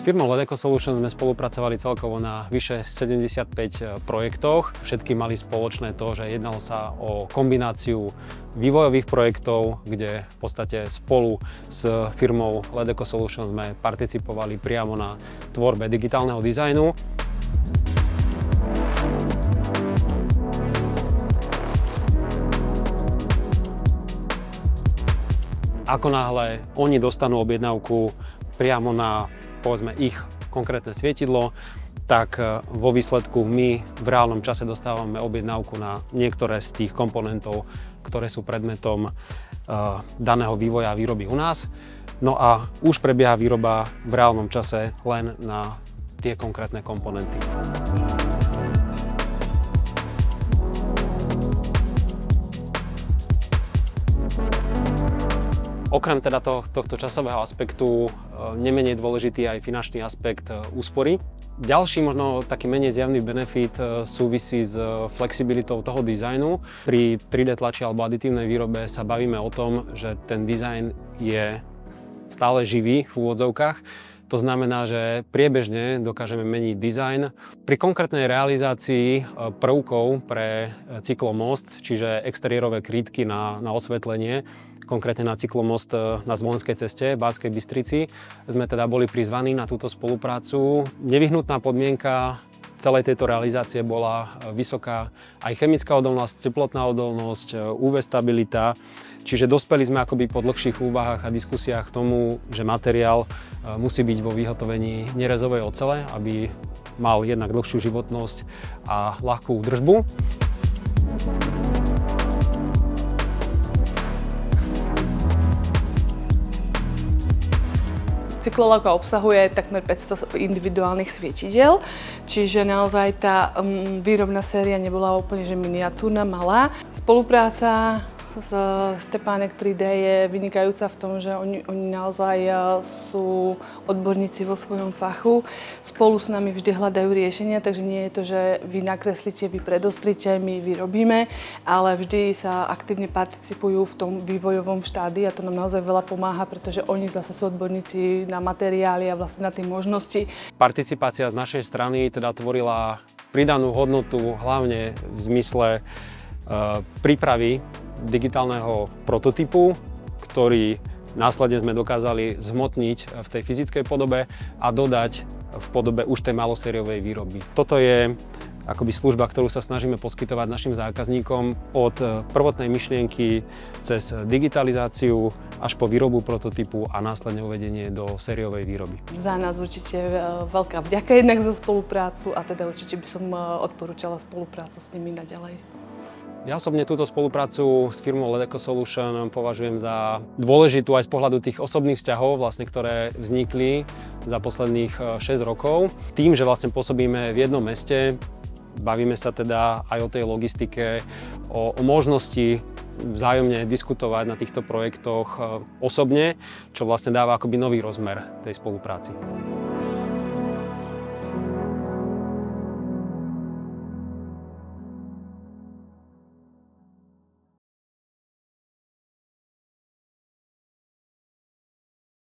firmou Ledeco Solutions sme spolupracovali celkovo na vyše 75 projektoch. Všetky mali spoločné to, že jednalo sa o kombináciu vývojových projektov, kde v podstate spolu s firmou Ledeco Solutions sme participovali priamo na tvorbe digitálneho dizajnu. Ako náhle oni dostanú objednávku priamo na, povedzme, ich konkrétne svietidlo, tak vo výsledku my v reálnom čase dostávame objednávku na niektoré z tých komponentov, ktoré sú predmetom daného vývoja a výroby u nás. No a už prebieha výroba v reálnom čase len na tie konkrétne komponenty. Okrem teda tohto časového aspektu nemenej dôležitý aj finančný aspekt úspory. Ďalší, možno taký menej zjavný benefit súvisí s flexibilitou toho dizajnu. Pri 3D tlači alebo aditívnej výrobe sa bavíme o tom, že ten dizajn je stále živý v úvodzovkách. To znamená, že priebežne dokážeme meniť dizajn. Pri konkrétnej realizácii prvkov pre cyklomost, čiže exteriérové krytky na osvetlenie, konkrétne na cyklomost na Zvolenskej ceste v Banskej Bystrici, sme teda boli prizvaní na túto spoluprácu. Nevyhnutná podmienka celej tejto realizácie bola vysoká aj chemická odolnosť, teplotná odolnosť, UV stabilita. Čiže dospeli sme akoby po dlhších úvahách a diskusiách k tomu, že materiál musí byť vo vyhotovení nerezovej ocele, aby mal jednak dlhšiu životnosť a ľahkú údržbu. Cyklolavka obsahuje takmer 500 individuálnych svietidiel, čiže naozaj tá výrobná séria nebola úplne že miniatúrna, malá. Spolupráca s Stepánek 3D je vynikajúca v tom, že oni naozaj sú odborníci vo svojom fachu. Spolu s nami vždy hľadajú riešenia, takže nie je to, že vy nakreslíte, vy predostrite, my vyrobíme, ale vždy sa aktívne participujú v tom vývojovom štádii a to nám naozaj veľa pomáha, pretože oni zase sú odborníci na materiály a vlastne na tie možnosti. Participácia z našej strany teda tvorila pridanú hodnotu hlavne v zmysle prípravy digitálneho prototypu, ktorý následne sme dokázali zhmotniť v tej fyzickej podobe a dodať v podobe už tej malosériovej výroby. Toto je akoby služba, ktorú sa snažíme poskytovať našim zákazníkom od prvotnej myšlienky cez digitalizáciu až po výrobu prototypu a následne uvedenie do sériovej výroby. Za nás určite veľká vďaka jednak za spoluprácu a teda určite by som odporúčala spoluprácu s nimi naďalej. Ja osobne túto spoluprácu s firmou Ledeco Solutions považujem za dôležitú aj z pohľadu tých osobných vzťahov, vlastne, ktoré vznikli za posledných 6 rokov. Tým, že vlastne pôsobíme v jednom meste, bavíme sa teda aj o tej logistike, o možnosti vzájomne diskutovať na týchto projektoch osobne, čo vlastne dáva akoby nový rozmer tej spolupráci.